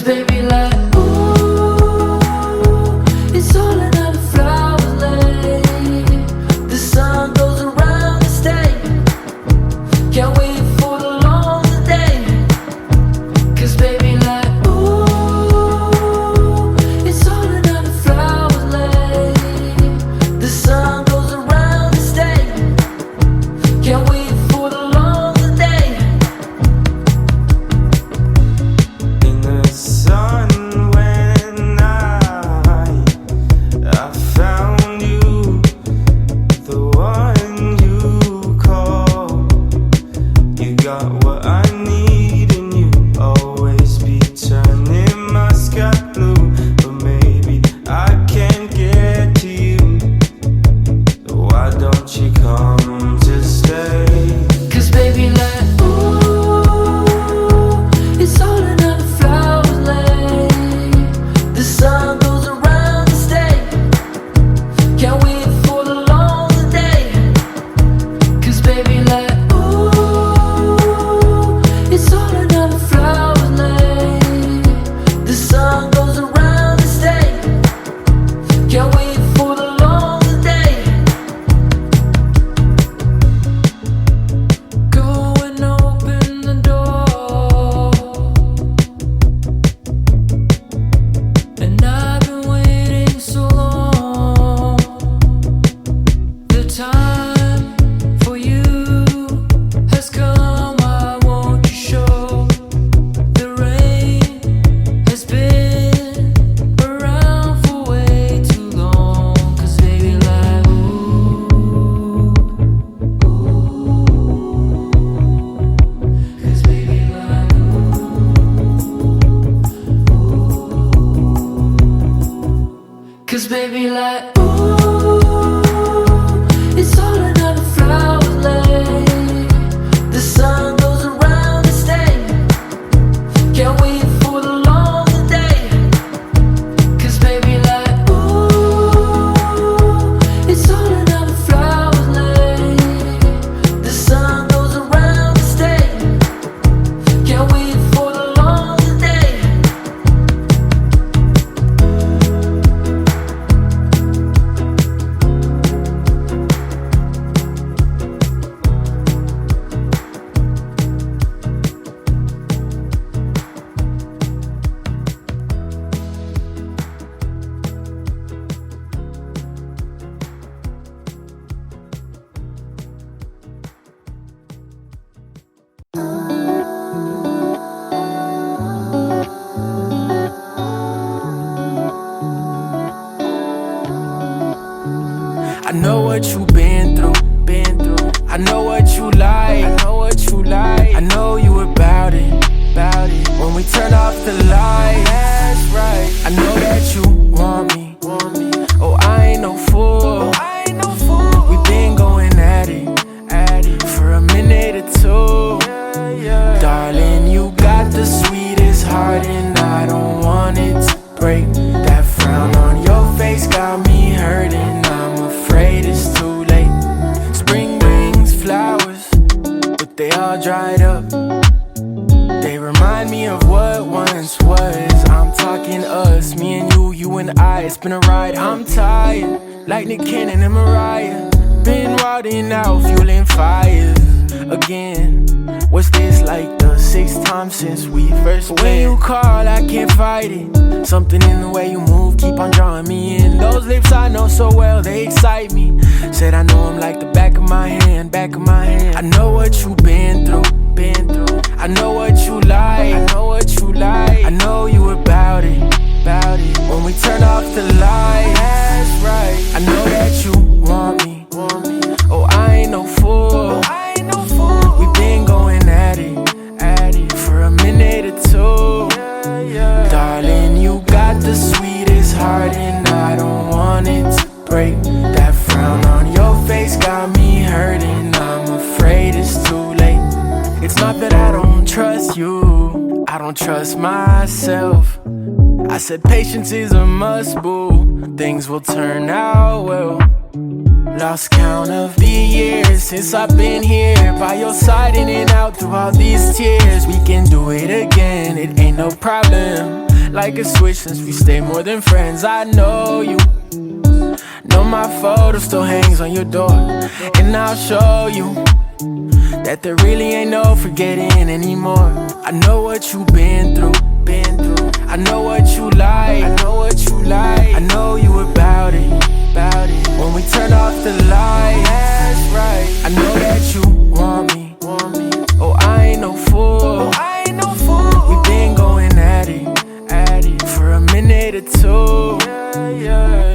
baby, like, ooh, it's all another flower lane. The sun goes around the state. Can't wait for the longer day. Cause baby, like, ooh, it's all another flower lane. The sun goes around the state. Can't wait for the longer day. In the sun when I found you, the one you call. You got what I need and you always be turning my sky blue. But maybe I can't get to you. Why don't you come to stay? Cause baby, like, ooh, it's all another flower lane. The sun goes around the state. Can't wait for the longer day. Cause baby, like, ooh, it's all another flower lane. The sun goes around the state. Can't wait for the longer day. Go and open the door. And I've been waiting so long. The time for you has come. I want you show. The rain has been around for way too long. Cause baby, like, ooh, cause baby, like, cause baby, like, ooh, it's all another flower lane. The sun goes around the state. Can't wait for the longer day. Cause baby, like, ooh, it's all another flower lane. The sun goes around the state. Can't wait for the longer day. I know what you been through. I know what you like. I know you about it. When we turn off the lights, that's right. I know that you want me. Oh, I ain't no fool. We been going at it for a minute or two. Darling, you got the sweetest heart and I don't want it to break. That frown on your face got me hurting. I'm afraid it's too late. Spring brings flowers, but they all dried up. They remind me of what once was. I'm talking us, me and you and I. It's been a ride, I'm tired, like Nick Cannon and Mariah. Been riding out, fueling fires again. What's this, like the 6th time since we first met? When you call, I can't fight it. Something in the way you move, keep on drawing me in. Those lips I know so well, they excite me. Said I know them like the back of my hand. I know what you been through. I know what you like. I know you about it. When we turn off the lights, that's right. I know that you want me. Oh, I ain't no fool. We been going at it for a minute or two. Darling, you got the sweetest heart and I don't want it to break. That frown on your face got me hurting. I'm afraid it's too late. It's not that I don't trust you, I don't trust myself. I said patience is a must, boo. Things will turn out well. Lost count of the years since I've been here by your side, in and out through all these tears. We can do it again, it ain't no problem. Like a switch since we stay more than friends. I know you know my photo still hangs on your door, and I'll show you that there really ain't no forgetting anymore. I know what you've been through. I know what you like, I know you about it. When we turn off the light, that's right. I know that you want me. Oh, I ain't no fool. We been going at it for a minute or two. Yeah.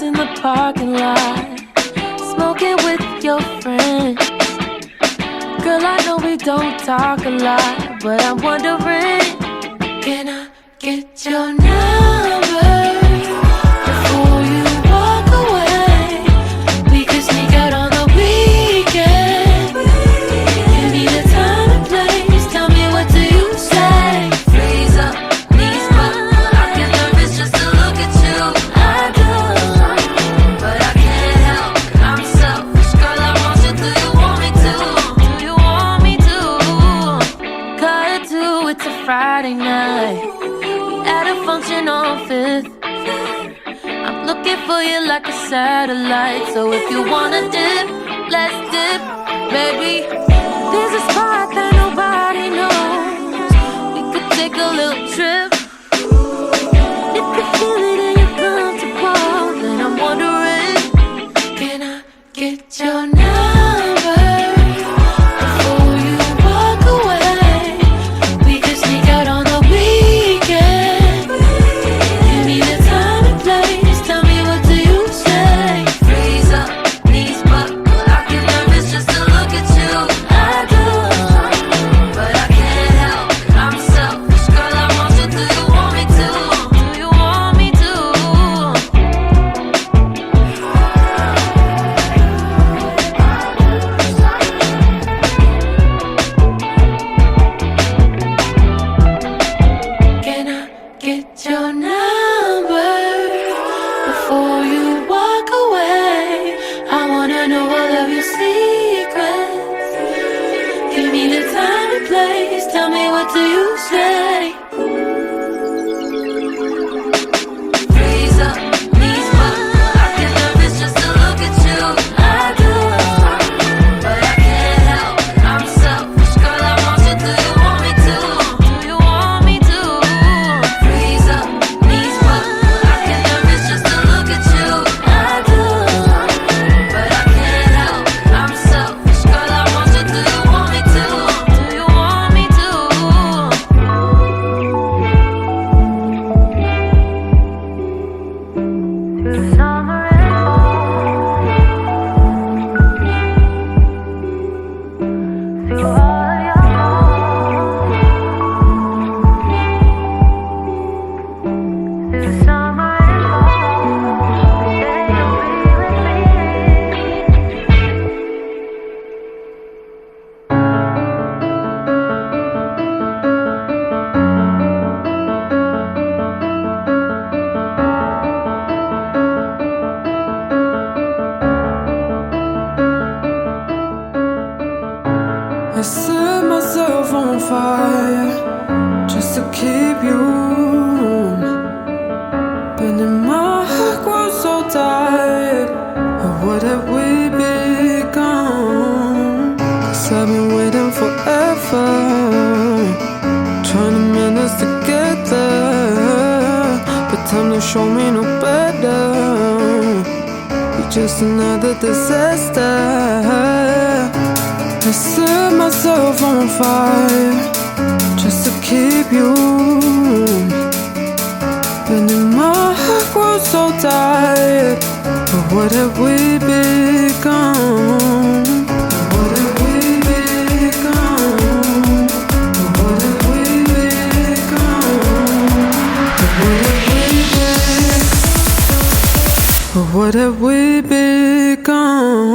In the parking lot, smoking with your friends. Girl, I know we don't talk a lot, but I'm wondering, can I get your number before you walk away? We could sneak out on the weekend. Give me the time and place, tell me what do you say? Freeze up, knees up, I get nervous just to look at you. I do. Friday night, we at a function on 5th. I'm looking for you like a satellite, so if you wanna dip, let's dip, baby. There's a spot that nobody knows. We could take a little trip. If you feel it and you're comfortable, then I'm wondering, can I get your number? I set myself on fire just to keep you warm. But then my heart grows so tired of what have we become? 'Cause I've been waiting forever, trying to mend us together. But time to show me no better. You're just another disaster. I set myself on fire just to keep you warm. But then my heart grows so tired. But what have we become? What have we become? What have we become?